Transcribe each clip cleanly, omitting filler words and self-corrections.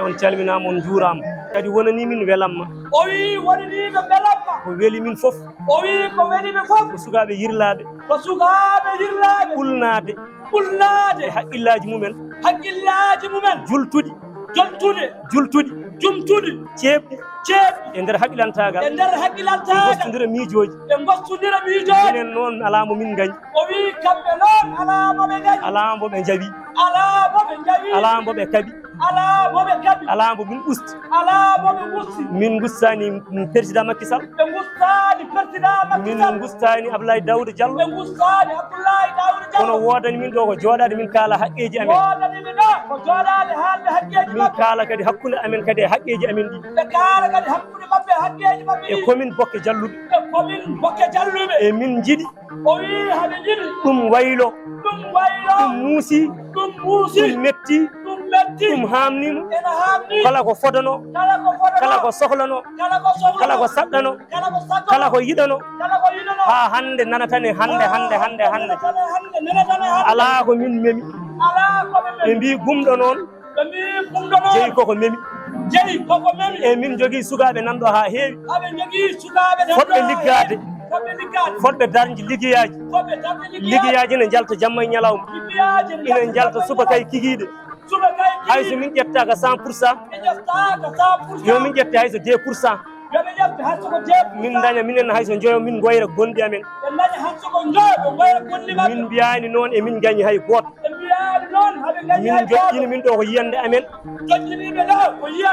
on calminama on juurama kadi wonani min welamma o wi wonaniɓe belamma ko weeli min fof o wi ko weliɓe fof ko sukaɓe yirlaɓe ko sukaɓe yirlaɓe ɓulnade ɓulnade e haqqillaji mumen haqqillaji mumen jultuɗi jultuɗi jultuɗi ceebɗi e nder haqqilantagal e nder haqqilantagal gostodira miijoji ɓe gostodira miijoji enen noon alamo min gañi o wi kamɓe noon alamo ɓe gañi alamo ɓe jaɓi alamo ɓe jaɓi alamo ɓe kaɓi alamo ɓe kaɓi alamo min usti alamo ɓe gusti min gustani président Macky Sall ɓe gustani président Macky Sall min gustani Abdoulaye Daouda Diallo ɓe gustani Abdoulaye Daouda Diallo kono wodani min ɗo ko joɗade min kaala haqqeji amen wodani min ɗo ko joɗade haalde haqqeji min kaala kadi hakkude amen kadi e haqqeji amen ɗi ɓe kaala kadi hakkude mabɓe haqqeji mabɓe e commune Bokke Jalluɓe e commune Bokke Jalluɓe e min jiiɗi o wi haɓe jiiɗi ɗum waylo ɗum waylo ɗum muusi ɗum muusi ɗum metti ɗum metti ɗum hamnima ene hamni kala ko fodano kala ko fodano kala ko sohlano kala ko sohlano kala ko saɗɗano kala ko saɗɗano kala ko yiɗano kala ko yiɗano ha hande nanatane hande nanatane ala ko min memi ala ko ɓe ɓe mbi gumɗo noon ɓe mbi gumɗo noon jeeyi koko memi jeeyi koko memi e min jogui sukaɓe nanɗo ha heewi aɓe jogui sukaɓe fodɓe liggade fodɓe darde liggeyaji fodɓe darde liggeyaji ne jalta jamma e ñalawma ina jalta suba kay kikiɗe hayso min ƴettaka 100% yo min ƴette hayso 2% min daña minen hayso joyo min goyra gonɗi amen min mbiyani noon e min gañi hay goto min joƴƴini min ɗo ko yiyande amen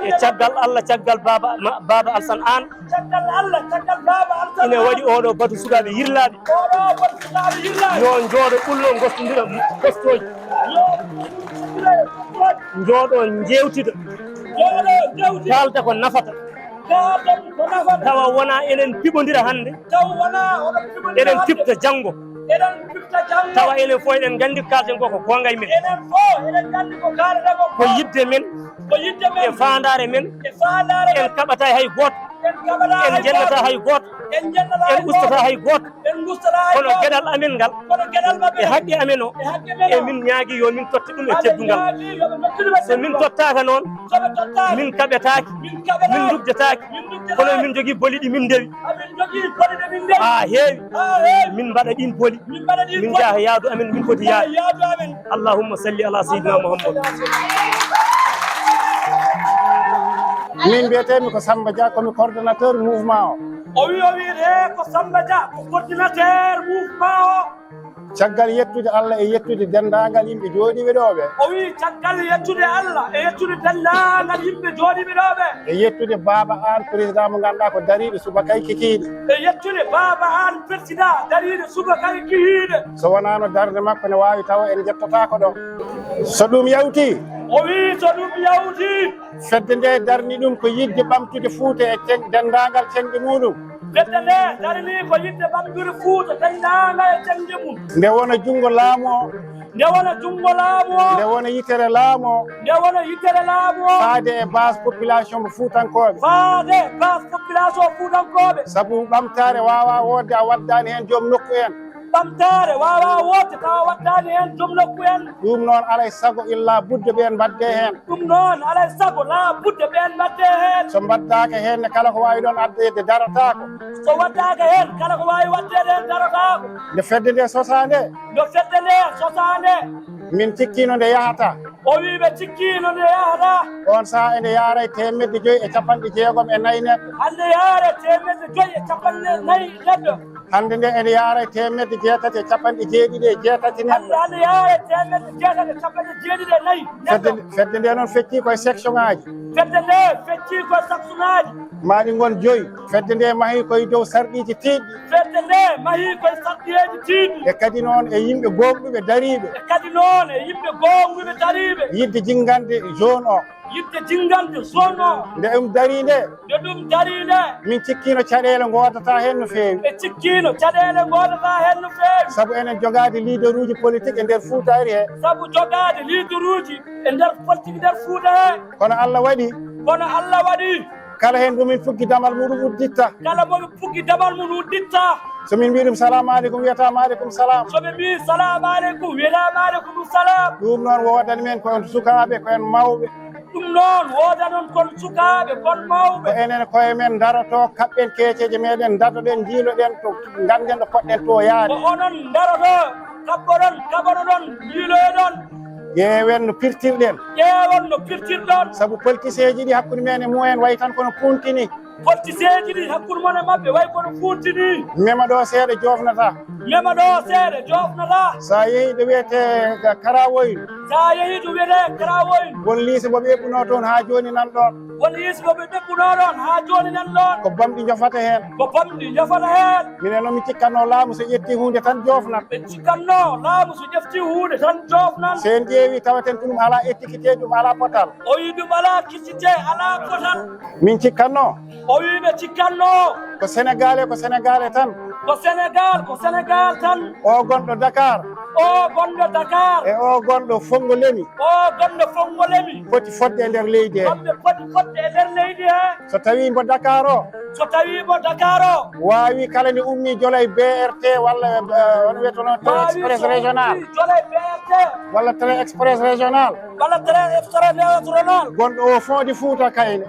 e caggal Allah caggal baba Alsane An ina waɗi oɗo batu sukaɓe yirlaɓe yo jooɗo ɓullo gostodira gostoji jooɗo jewtida kalta ko nafata tawa wona enen piɓodira hande eɗen pipta janggo tawa enen fof eɗen gandi kalten ko ko gongay men ko yidde men e fandare men en kaɓata hay goto en jennata hay goto en ustata hay goto kono gueɗal amen ngal e haqqe amen o e min ñaagui yo min totta ɗum e teddungal so min tottaka noon min kaɓetaki min dugdetaki kono min jogui boliɗi min dewi ha heewi min mbaɗa ɗin boli min jaaha yaadu amen min foti yaade allahumma salli ala seydina Muhammad. min mbiyetemi ko Samba Dia komi coordonnateur mouvement o wi ko Samba Dia ko coordinateur mouvement o caggal yettude Allah e yettude dendagal yimɓe jooɗiɓe ɗo ɓe o wi caggal yettude Allah e yettude dendagal yimɓe jooɗiɓe ɗo ɓe e yettude Baba An président mo ganduɗa ko dariɗo subakay kikiɗe e yettude Baba An président dariɗo subakay kikiɗe so wonano darde makko ne wawi taw en jettatako ɗo so ɗum yawti o wi so ɗum yawti fedde nde darni ɗum ko yidde ɓamtude Fouta e dendagal cenɗe muɗum fedde nde darni ko yidde ɓamtude Fouta dendagal e cenɗe mum nde wona jungo laamu o nde wona jungo laamu o nde wona yitere laamu o nde wona yitere laamu o faade e base population mo Fuutankoɓe faade base population Fuutankoɓe saabu ɓamtare wawa wodde a waddani hen joom nokku en ɓamtare wawa wodde tawa waddani hen joom nokku en ɗum noon alay saago illa budde ɓen mbadde hen ɗum noon alay saago la budde ɓen mbadde hen so mbaddaka hen kala ko wawi ɗon addede daratako so waddaka hen kala ko wawi waddede hen daratako nde fedde nde sosande min cikkino nde yahata o wi ɓe cikkino nde yahata on saaha ende yaaray 1.5 e neɗɗo hande yaare 1.5 neɗɗo hande nde ene yaara 6 e 7 neɗɗo hande yaare 6 e 7 fedde nde noon fecci koye section ngaji fedde nde fecci koye section ngaji maɗi gon 5 fedde nde mahi koye dow sarɗiji tiɗɗi fedde nde mahi koye sarɗiji tiɗɗi e kadi noon e yimɓe gonɗuɓe dariɓe e kadi noon e yimɓe gonɗuɓe dariɓe yidde jingande zone o yidde jingande zone o nde dari nde nde ɗum dari nde min cikkino caɗele godata hen no feewi ɓe cikkino caɗele godata hen no feewi saabu enen jogade leader uji politique e nder Fuutari he sabu jogade leader uji e nder politique nder Fuuta he kono Allah waɗi kala hen ɗumin fuggi damal muɗum udditta kala moɓe fuggi damal mum udditta somin mbiɗum salamu aleykum wiyatama aleykum salam soɓe mbi salamu aleykum wiyatama aleykum salam ɗum noon wowadani men koyen sukaɓe koyen mawɓe ɗum noon wodanon kon sukaɓe kon mawɓe ko enen koye men daroto kaɓɓen keeceje meɗen dadoɗen jiiloɗen to ganden ɗo poɗɗen to yaade ko onon daroto kaɓoɗon jiiloɗon ƴeewen no pirtirɗen ƴeewon no pirtirɗon saabu politicien ji ɗi hakkude men e mumen wayi tan kono puntini politicien ji ɗi hakkude mon e mabɓe way kono funtini mema ɗo seeɗa jofnata mema ɗo seeɗa jofnata sa yeehi ɗo wiyete karawoyl sa yeehi ɗo wiyete karawoyl won liise moɓe eɓɓuno toon ha joni nan ɗon won liise moɓe ɗeɓɓuno ɗon ha joni nan ɗon ko bamɗi jofata hen ko bamɗi jofata hen minen noon mi cikkanno laamu so ƴetti hunde tan jofnat ɓe cikkanno laamu so ƴefti hunde tan jofnan sen ƴeewi tawaten ko ɗum ala étiqueté ɗum ala potal o wi ɗum ala kisite ala potal min cikkanno o wi ɓe cikkanno ko sénégalais tan ko sénégal tan o gonɗo Dakar e o gonɗo Fongolemi foti fodde e nder leydi he so tawi mbo Dakar o wawi kala ne ummi jolay BRT walla on wiyetono train express régional walla train express régional gonɗo o fond de Fouta kayne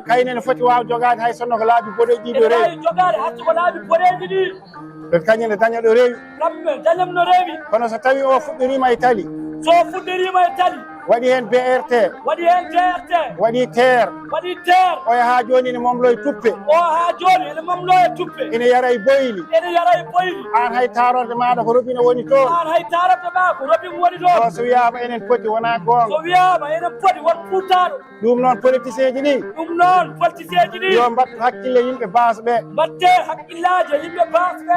kayne ne foti waw jogade hay sonno ko laabi boɗeji ɗo rewi kañum daña ɗo rewi kono so tawi o fuɗɗorima e tali waɗi hen BRT waɗi TER o yaha joni ne momloye tuppe ene yara e boyli an hay tarorde maɗa ko robine woni toon o so wiyama enen poti wona gonga ɗum noon politicien ji ɗi yo mbattu hakkille yimɓe baasɓe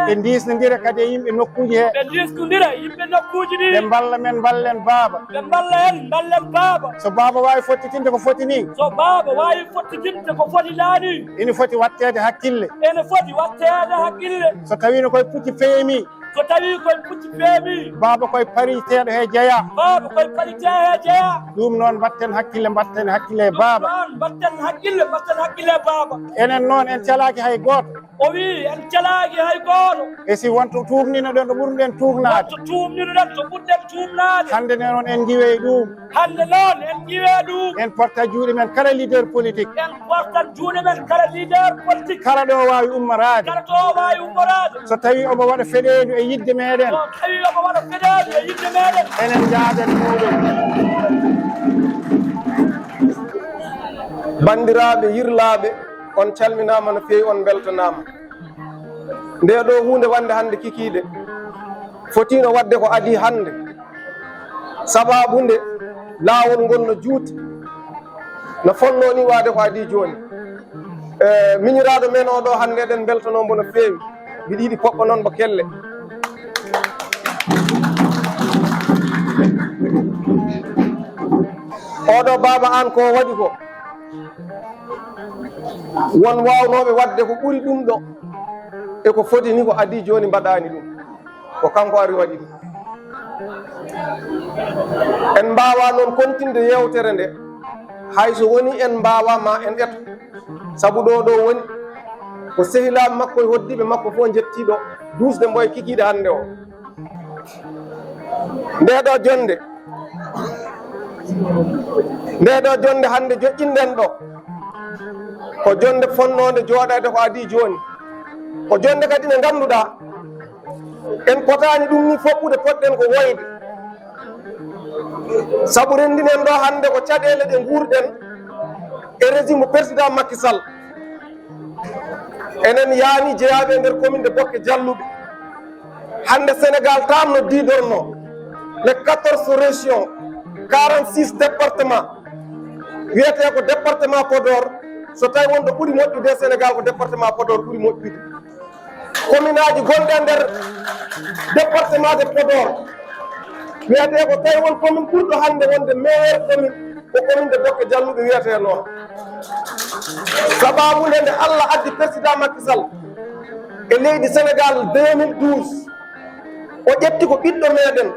ɓe disnodira kadi e yimɓe nokkuji he ɓe mballa men ballen baaba so baaba wawi fottitinde ko foti ni ene foti wattede hakkille so tawino koye pucci feemi baaba koye pariteɗo he jeeya ɗum noon mbatten hakkille e baaba enen noon en calaki hay goto o wi en calaki hay goto e si wonto tumnino ɗen ɗo ɓurɗen tumnade hande ne noon en jiiwe ɗum en porta juuɗe men kala leader politique kala ɗo wawi ummorade so tawi omo waɗa feɗedu e yidde meɗen enen jaaden muɗum bandiraɓe yirlaɓe on calminama no fewi on beltanama nde ɗo hunde wande hande kikiɗe fotino wadde ko adi hande sababu nde lawol ngol no juuti no fonno ni wade ko adi joni miñiraɗo men oɗo hande eɗen beltanombo no fewi mbiɗa yiiɗi poɓɓo noon mo kelle oɗo baba an ko waɗi ko won wawnoɓe wadde ko ɓuuri ɗum ɗo e ko foti ni ko adi joni mbaɗani ɗum ko kanko ari waɗi ɗum en mbawa noon continde yewtere nde hayso woni en mbawama en eto saabu ɗo woni ko sehilaɓe makko e hoddiɓe makko fof jettiɗo dusde mbo e kikiɗe hande o ndeɗo jonde hande joƴƴinɗen ɗo ko jonde fonnode jooɗade ko adi joni ko jonde kadi nde ganduɗa en potani ɗum ni foɓɓude poɗɗen ko woyde saabu rendinen ɗo hande ko caɗele ɗe guurɗen e régime président Macky Sall enen yaani jeeyaɓe e nder commune de Bokke Jalluɓe hande Sénégal tamno didorno les 14 régions 46 départements wiyete ko département Podor so tawi wonɗo ɓuuri moƴƴude e Sénégal ko département Podor ɓuuri moƴƴude commune aji gonɗe nder département de Podor wiyete ko tawi won commune ɓurɗo hande wonde meilleur commune ko commune de Bokke Jalluɓe wiyete noon sababude nde Allah addi président Macky Sall e leydi Sénégal 2012 o ƴetti ko ɓiɗɗo meɗen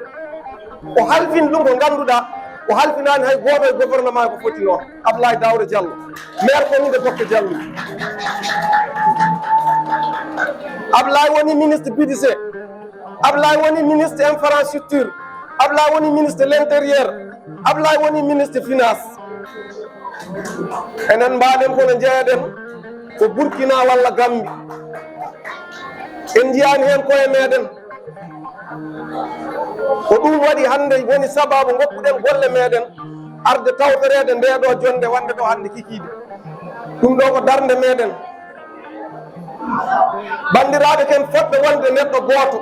o halfini ɗum ko ganduɗa o halfinani hay goto e gouvernement ko foti noon Abdoulaye Daouda Diallo maire commune de Bokke Jalluɓe Abdoulaye woni ministre budget Abdoulaye woni ministre infrastructure Abdoulaye woni ministre de l'intérieur Abdoulaye woni ministre finance enen mbaɗen kono jeeyaɗen ko Burkina walla Gambie en jiyani hen koye meɗen ko ɗum waɗi hande woni sababu goppuɗen golle meɗen arde tawtorede ndeɗo jonde wonde ɗo hande kikiɗe ɗum ɗo ko darde meɗen bandiraɓe ken fodɓe wonde neɗɗo goto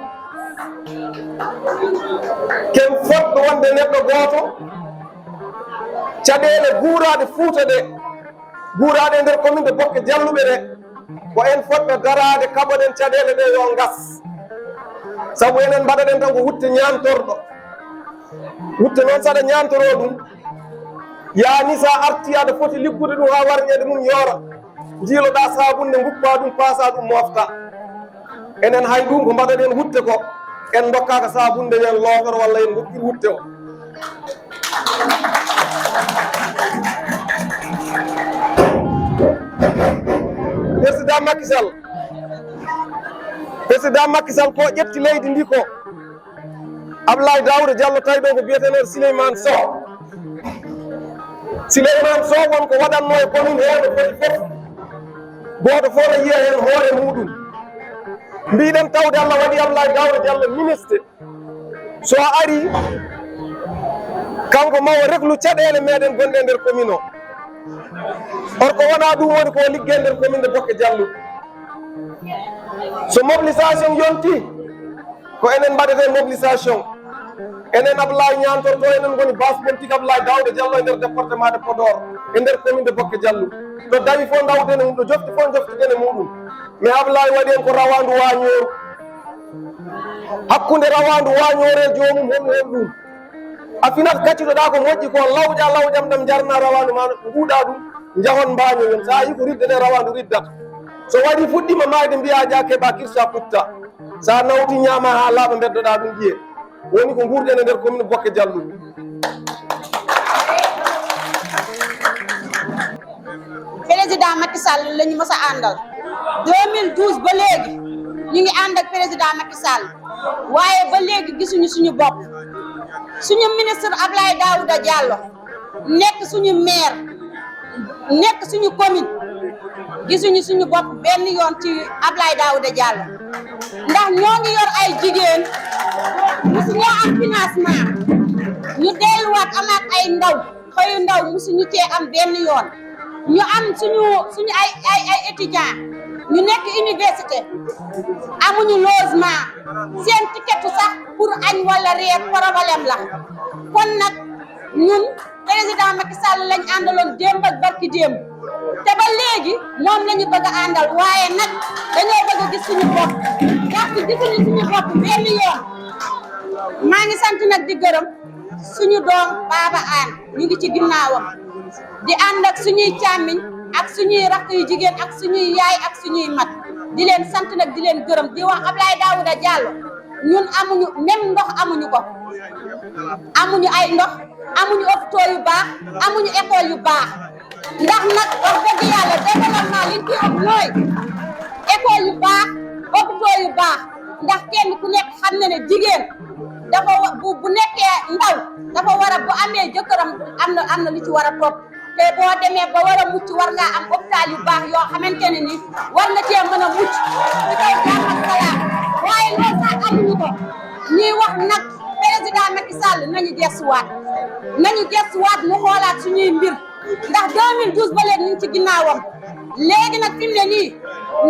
ken fodɓe wonde neɗɗo goto caɗele guuraɗe Fuuta ɗe guuraɗe nder commune de Bokke Jalluɓe ɗe ko en fodɓe darade kaɓoɗen caɗele ɗe yo gas saabu enen mbaɗaɗen tan ko wutte ñamtorɗo wutte noon saɗa ñamtoro ɗum yani sa arti aɗa foti liggude ɗum ha warñede mum yoora jiiloɗa sabunde guppa ɗum pasa ɗum mofta enen hay ɗum ko mbaɗaɗen wutte ko en dokkaka sabunde yen loogoro walla en gokkir wutte o président Macky Sall ko ƴetti leydi ndi ko Abdoulaye Daouda Diallo tawi ɗo ko biyeteneɗo Souleymane Sow Souleymane Sow won ko waɗanno e commune heɗo foti fof goto fof no yiya hen hoore muɗum mbiɗen tawde Allah waɗi Abdoulaye Daouda Diallo ministre so ari kanko mawo reglu caɗele meɗen gonɗe nder commune o orko wona ɗum woni ko liggue nder commune de Bokke Jalluɓe so mobilisation yonti ko enen mbaɗete mobilisation enen Abdoulaye ñantorto enen goni base politique Abdoulaye Daouda Diallo e nder département de Podor e nder commune de Bokke Jalluɓe to dawi fof dawdene mum ɗo jofti fof joftidene muɗum mais Abdoulaye waɗi en ko rawandu wañoru hakkude rawandu wañore e jomum hon hen ɗum a finat kacciɗoɗa ko moƴƴi ko lawƴa lawƴam ɗam jarna rawandu ma guuɗa ɗum jahon mbañoyon sa yi ko ridde nde rawandu riddata so waɗi fuɗɗima mayde mbiya ja keɓa kirsa putta sa nawti ñama ha laaɓa beddoɗa ɗum ƴiye woni ko gurɗen e nder commune Bokke Jalluɓe président Macky Sall lañu mës a àndal 2012 ba léegi ñu ngi ànd ak président Macky Sall waaye ba léegi gisuñu suñu bopp suñu ministre Abdoulaye Daouda Diallo nekk suñu maire nekk suñu commune gisuñu suñu bopp benn yoon ci Abdoulaye Daouda Diallo ndax ñoo ngi yor ay jigéen musuñoo am financement ñu delluwaat amaat ay ndaw xëyu ndaw musuñu cee am benn yoon ñu am suñu ay étudiants ñu nekk université amuñu logement seen ticket sax pour añ wala reer problème la kon nag ñun président Macky Sall lañ àndaloon démb ak barki démb te ba léegi moom lañu bëgg a àndal waaye nag dañoo bëgg a gis suñu bopp ndax gisuñu suñu bopp benn yoon maa ngi sant nag di gërëm suñu doom Baba Anne ñu ngi ci ginnaawam di ànd ak suñuy càmmiñ ak suñuy rakk yu jigéen ak suñuy yaay ak suñuy mat di leen sant nag di leen gërëm di wax Abdoulaye Daouda Diallo ñun amuñu même ndox amuñu ko amuñu ay ndox amuñu hôpitaux yu baax amuñu école yu baax ndax nag wax dëgg yàlla développement liñ ci ëpp mooy école yu baax hôpitaux yu baax ndax kenn ku nekk xam na ne jigéen dafa bu nekkee ndaw dafa war a bu amee jëkkëram am na lu ci war a topp te boo demee ba war a mucc war ngaa am hôpital yu baax yoo xamante ne ni war nga cee mën a mucc ci kaw jàmm ak salaam waaye loolu sax amuñu ko ñuy wax nag président Macky Sall nañu gestuwaat mu xoolaat suñuy mbir ndax 2012 ba léegi ñu ngi ci ginnaawam léegi nag fi mu ne nii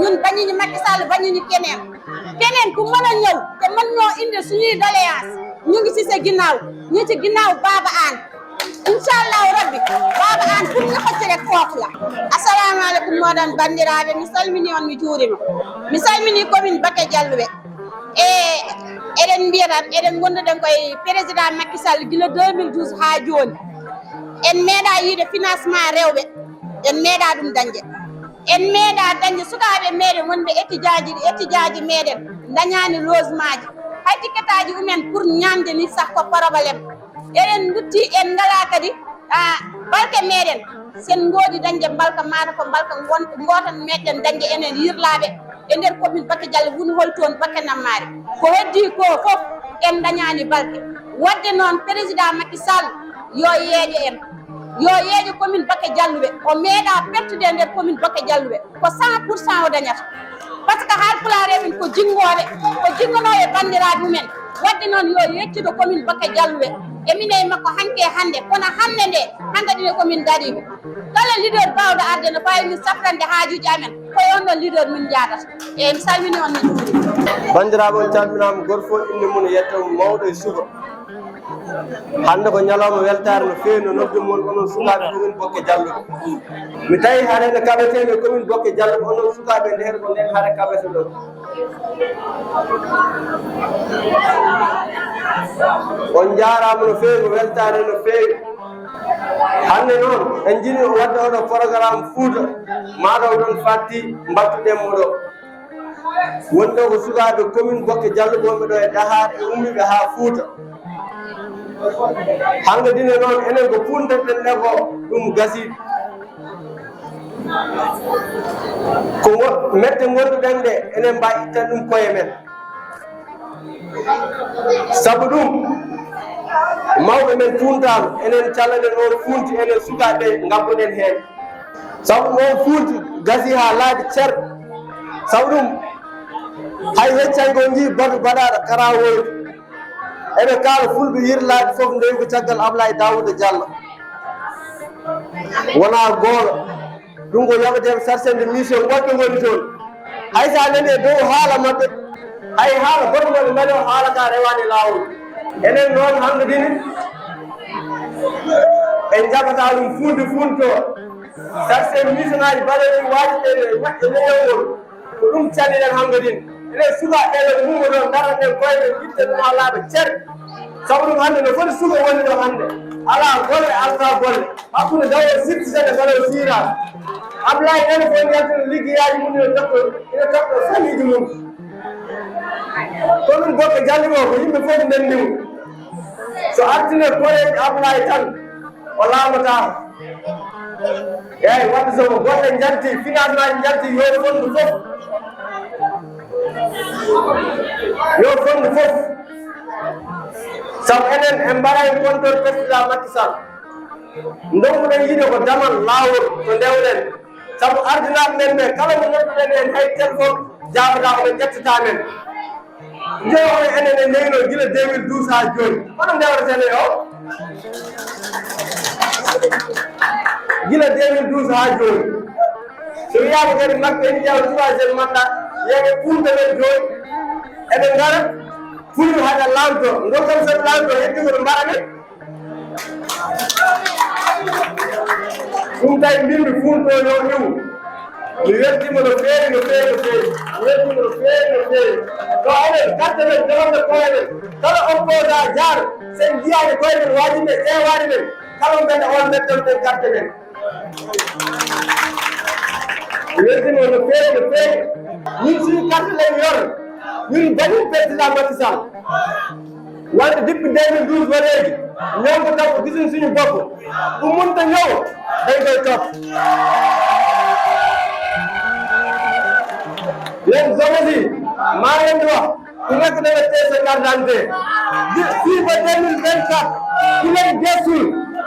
ñun bañuñu Macky Sall bañuñu keneen ku mën a ñëw te mën ñoo indi suñuy doléance ñu ngi ci sa ginnaaw ñu ci ginnaaw Baba Anne inchallahu rabbi Baba Anne pour ñu xëcc rek foofu la assalamu aleykum moɗon bandiraɓe mi salmini on mi juurima mi salmini commune Bokke Jalluɓe eɗen mbiya tan eɗen gonduɗen koye président Macky Sall gila 2012 ha joni en meeɗa yiide financement rewɓe en meeɗa ɗum dañde en meeɗa dañde sukaaɓe meɗen wonɓe étudiaji meɗen dañani logement ji hay ticketaji umen pour ñamde ni sah ko probléme eɗen dutti en ngala kadi balke meɗen sen ngoodi dañde balka mata ko balka gotan meɗen dañde enen yirlaɓe e nder commune Bakke Diallo woni hol toon Bakke Nammari ko heddi ko fof en dañani balke wadde noon président Macky Sall yo yeeƴo commune Bakke Diallo ɓe o meeɗa pertude nder commune Bakke Diallo ɓe ko 100% o dañata par ce que haalpulareɓen ko jingonoɓe bandiraɓe mumen wadde noon yo yettido commune Bakke Diallo ɓe e mine makko hanke hande kono hande nde hangadine commune Gariɓe kala leader bawɗo arde no fawi min safrande haajuji amen ko on ɗon leader min jadata e mi salmini on min juuri bandiraɓe on calminama goto fof inde mum yetta mawɗo e suka hande ko ñalawma weltare no fewi no noddu mon onon sukaɓe commune Bakke Diallo mi tawi haɗene kaɓeteɓe commune Bakke Diallo onon sukaɓe nder ko nden haɗa kaɓete ɗo on jarama no fewi ko weltare no fewi hande noon en jiɗi wadde oɗo programme Fouta mataw ɗon fatti mbattuɗenmo ɗo wonɗo ko sukaɓe commune Bakke Diallo wonɓe ɗo e dahar e ummiɓe ha Fouta hangadine noon enen ko punteɗen ɗe ko ɗum gasi ko mette gonɗuɗen ɗe enen mba ittan ɗum koye men saabu ɗum mawɓe men puntama enen calaɗen on funti enen sukaɓe gabbuɗen hen saabu on funti gasi ha laaɓi cer saabu ɗum hay heccango ji batu baɗaɗo karawoyde eɓe kaala fulɓe yirlaɓe foof ndewi ko caggal Ablaye Daouda Diallo wona goolo ɗum ko yaɓeteɓe sarcende mission goɗɗo woni toon hay sa nani e dow haala mabɓe hay haala goɗɗoɓe mbaɗi o haala ka rewani lawol enen noon hangadini en jaɓata ɗum funto sarcende mission aji mbaɗeɗi wajiɗeɗe waɗɗe leyewol ko ɗum calliɗen hangadini enen sukaɓe ɗo mummo ɗon daraten koyeɗen itte ɗum ha laaɓa cer saabu ɗum hannde no foti suka woni ɗo hannde ala golle alta golle hakkude dawo sittitede balaw sira Ablaye ene fof yaltino liggeyaji mum ine toɓɗo famille mum ko ɗum Bakke Diallo o ko yimɓe fof ndenndimo so artine koreji Ablaye tan o laamatama eyyi wadde somo goɗɗe jalti financement ji jalti yo fondu fof sabu enen en mbaɗay contrôle président Macky Sall ndonkuɗen yiide ko damal lawol ko ndewɗen sabu ardinaɓe men ɓe kala mo nodduɗen en hay téléphone jabata oɓe ƴettata men jeewoɓe enen e neyno gila 2012 ha joni hono ndewretene o gila 2012 ha joni so wiyama kadi makko en ƴeewa 3e mandat yeɓe ɓurde men joni eɓe gara fulɓe haɗa lawto dokkam soɓe lawto heddi koɓe mbaɗamen ɗum tawi mbimbi funto yo iwu mi weltima no feewi no feewi no feewi mi weltima no feewi no feewi to enen carte men jogorde koye men kala opposa jaar sen jiyani koye men wajiɓe ƴewani men kala mbeɗa on metton ɗen carte men mi weltima no feewi no feewi min sii carte len yor min baɗi président Macky Sall wonde depuis 2012 ba léegi ñoo ko topp gisuñ suñu bopp bu mënta ñëw dañ koy topp yéen zone yi maa leen di wax ku nekk dana téye sa carte d'identité fii ba 2024 ku leen gëstul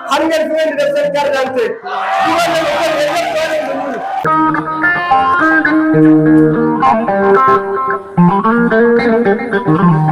xam ngeen fi ngeen di def seen carte d'identité ku leen di def seen carte d'identité